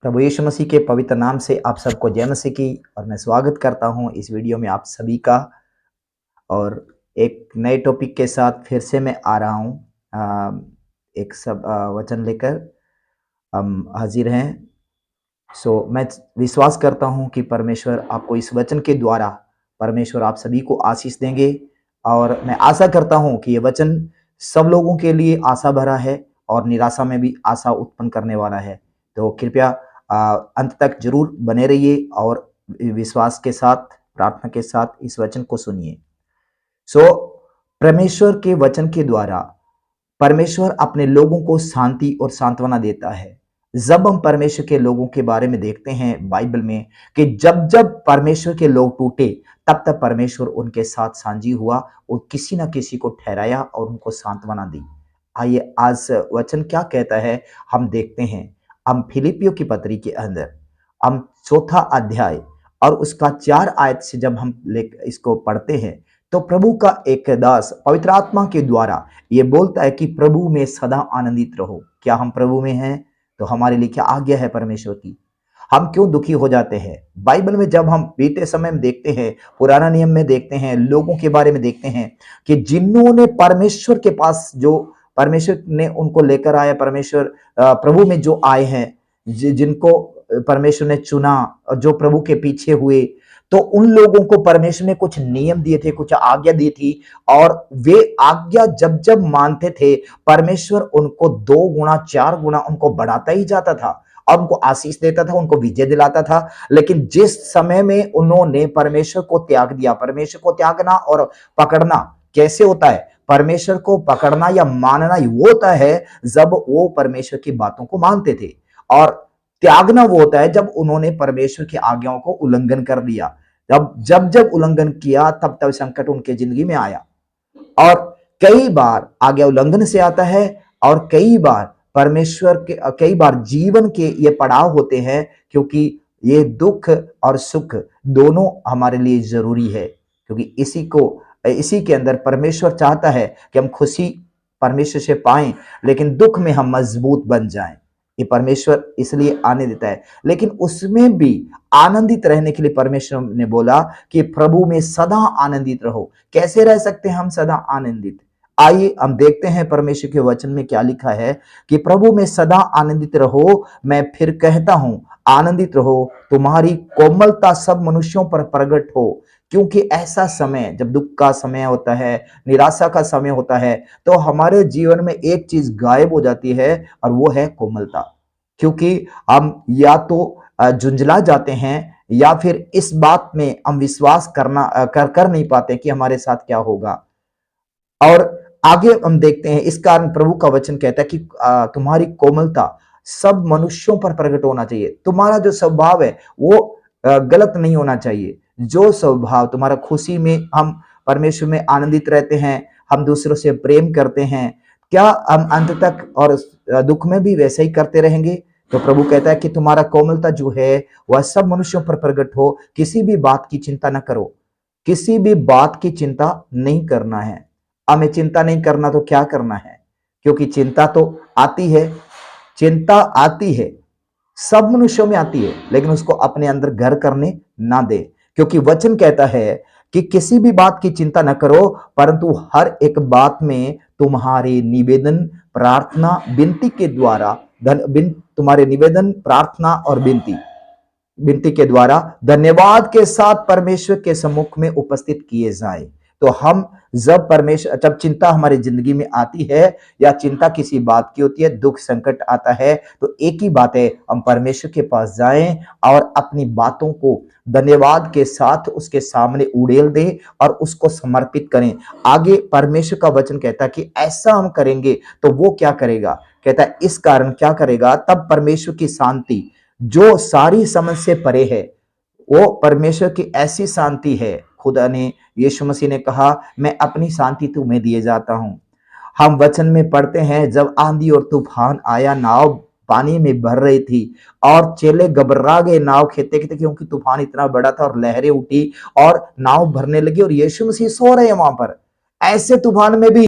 प्रभु यीशु मसीह के पवित्र नाम से आप सबको जय मसीह की। और मैं स्वागत करता हूं इस वीडियो में आप सभी का। और एक नए टॉपिक के साथ फिर से मैं आ रहा हूं। एक सब वचन लेकर हम हाजिर हैं। मैं विश्वास करता हूं कि परमेश्वर आपको इस वचन के द्वारा परमेश्वर आप सभी को आशीष देंगे। और मैं आशा करता हूं कि ये वचन सब लोगों के लिए आशा भरा है और निराशा में भी आशा उत्पन्न करने वाला है। तो कृपया अंत तक जरूर बने रहिए और विश्वास के साथ, प्रार्थना के साथ इस वचन को सुनिए। परमेश्वर के वचन के द्वारा परमेश्वर अपने लोगों को शांति और सांत्वना देता है। जब हम परमेश्वर के लोगों के बारे में देखते हैं बाइबल में कि जब जब परमेश्वर के लोग टूटे तब तब परमेश्वर उनके साथ साझी हुआ और किसी ना किसी को ठहराया और उनको सांत्वना दी। आइए आज वचन क्या कहता है हम देखते हैं। हम फिलिपियों की पत्री के अंदर हम 4 अध्याय और उसका 4 आयत से जब हम इसको पढ़ते हैं तो प्रभु का एक दास पवित्र आत्मा के द्वारा ये बोलता है कि प्रभु में सदा आनंदित रहो। क्या हम प्रभु में हैं तो हमारे लिए क्या आज्ञा है परमेश्वर की? हम क्यों दुखी हो जाते हैं? बाइबल में जब हम बीते समय में देखते हैं, पुराना नियम में देखते हैं, लोगों के बारे में देखते हैं कि जिन्होंने परमेश्वर के पास, जो परमेश्वर ने उनको लेकर आया, परमेश्वर प्रभु में जो आए हैं, जिनको परमेश्वर ने चुना और जो प्रभु के पीछे हुए, तो उन लोगों को परमेश्वर ने कुछ नियम दिए थे, कुछ आज्ञा दी थी। और वे आज्ञा जब जब मानते थे परमेश्वर उनको 2 गुना 4 गुना उनको बढ़ाता ही जाता था और उनको आशीष देता था, उनको विजय दिलाता था। लेकिन जिस समय में उन्होंने परमेश्वर को त्याग दिया, परमेश्वर को त्यागना और पकड़ना कैसे होता है? परमेश्वर को पकड़ना या मानना वो होता है जब वो परमेश्वर की बातों को मानते थे, और त्यागना वो होता है जब उन्होंने परमेश्वर की आज्ञाओं को उल्लंघन कर दिया। जब जब उल्लंघन किया तब तब संकट उनके जिंदगी में आया। और कई बार आज्ञा उल्लंघन से आता है और कई बार परमेश्वर के, कई बार जीवन के ये पड़ाव होते हैं, क्योंकि ये दुख और सुख दोनों हमारे लिए जरूरी है। क्योंकि इसी के अंदर परमेश्वर चाहता है कि हम खुशी परमेश्वर से पाएं, लेकिन दुख में हम मजबूत बन जाएं। ये परमेश्वर इसलिए आने देता है, लेकिन उसमें भी आनंदित रहने के लिए परमेश्वर ने बोला कि प्रभु में सदा आनंदित रहो। कैसे रह सकते हैं हम सदा आनंदित? आइए हम देखते हैं परमेश्वर के वचन में क्या लिखा है कि प्रभु में सदा आनंदित रहो। मैं फिर कहता हूं आनंदित रहो, तुम्हारी कोमलता सब मनुष्यों पर प्रकट हो। क्योंकि ऐसा समय जब दुख का समय होता है, निराशा का समय होता है, तो हमारे जीवन में एक चीज गायब हो जाती है और वो है कोमलता। क्योंकि हम या तो झुंझला जाते हैं या फिर इस बात में हम विश्वास कर नहीं पाते कि हमारे साथ क्या होगा। और आगे हम देखते हैं, इस कारण प्रभु का वचन कहता है कि तुम्हारी कोमलता सब मनुष्यों पर प्रकट होना चाहिए। तुम्हारा जो स्वभाव है वो गलत नहीं होना चाहिए। जो स्वभाव तुम्हारा, खुशी में हम परमेश्वर में आनंदित रहते हैं, हम दूसरों से प्रेम करते हैं, क्या हम अंत तक और दुख में भी वैसे ही करते रहेंगे? तो प्रभु कहता है कि तुम्हारा कोमलता जो है वह सब मनुष्यों पर प्रकट हो। किसी भी बात की चिंता न करो, किसी भी बात की चिंता नहीं करना है। हमें चिंता नहीं करना तो क्या करना है? क्योंकि चिंता तो आती है, चिंता आती है, सब मनुष्यों में आती है, लेकिन उसको अपने अंदर घर करने ना दे। क्योंकि वचन कहता है कि किसी भी बात की चिंता न करो, परंतु हर एक बात में तुम्हारे निवेदन, प्रार्थना, विनती के द्वारा तुम्हारे निवेदन, प्रार्थना और विनती के द्वारा धन्यवाद के साथ परमेश्वर के सम्मुख में उपस्थित किए जाए। तो हम जब चिंता हमारी जिंदगी में आती है या चिंता किसी बात की होती है, दुख संकट आता है, तो एक ही बात है, हम परमेश्वर के पास जाएं और अपनी बातों को धन्यवाद के साथ उसके सामने उड़ेल दें और उसको समर्पित करें। आगे परमेश्वर का वचन कहता है कि ऐसा हम करेंगे तो वो क्या करेगा? कहता है इस कारण क्या करेगा? तब परमेश्वर की शांति जो सारी समझ से परे है, वो परमेश्वर की ऐसी शांति है। खुदा ने, यीशु मसीह ने कहा मैं अपनी शांति तुम्हें दिए जाता हूं। हम वचन में पढ़ते हैं जब आंधी और तूफान आया, नाव पानी में भर रही थी और चेले घबरा गए नाव खेते खेते, क्योंकि तूफान इतना बड़ा था और लहरें उठी और नाव भरने लगी और यीशु मसीह सो रहे हैं वहां पर। ऐसे तूफान में भी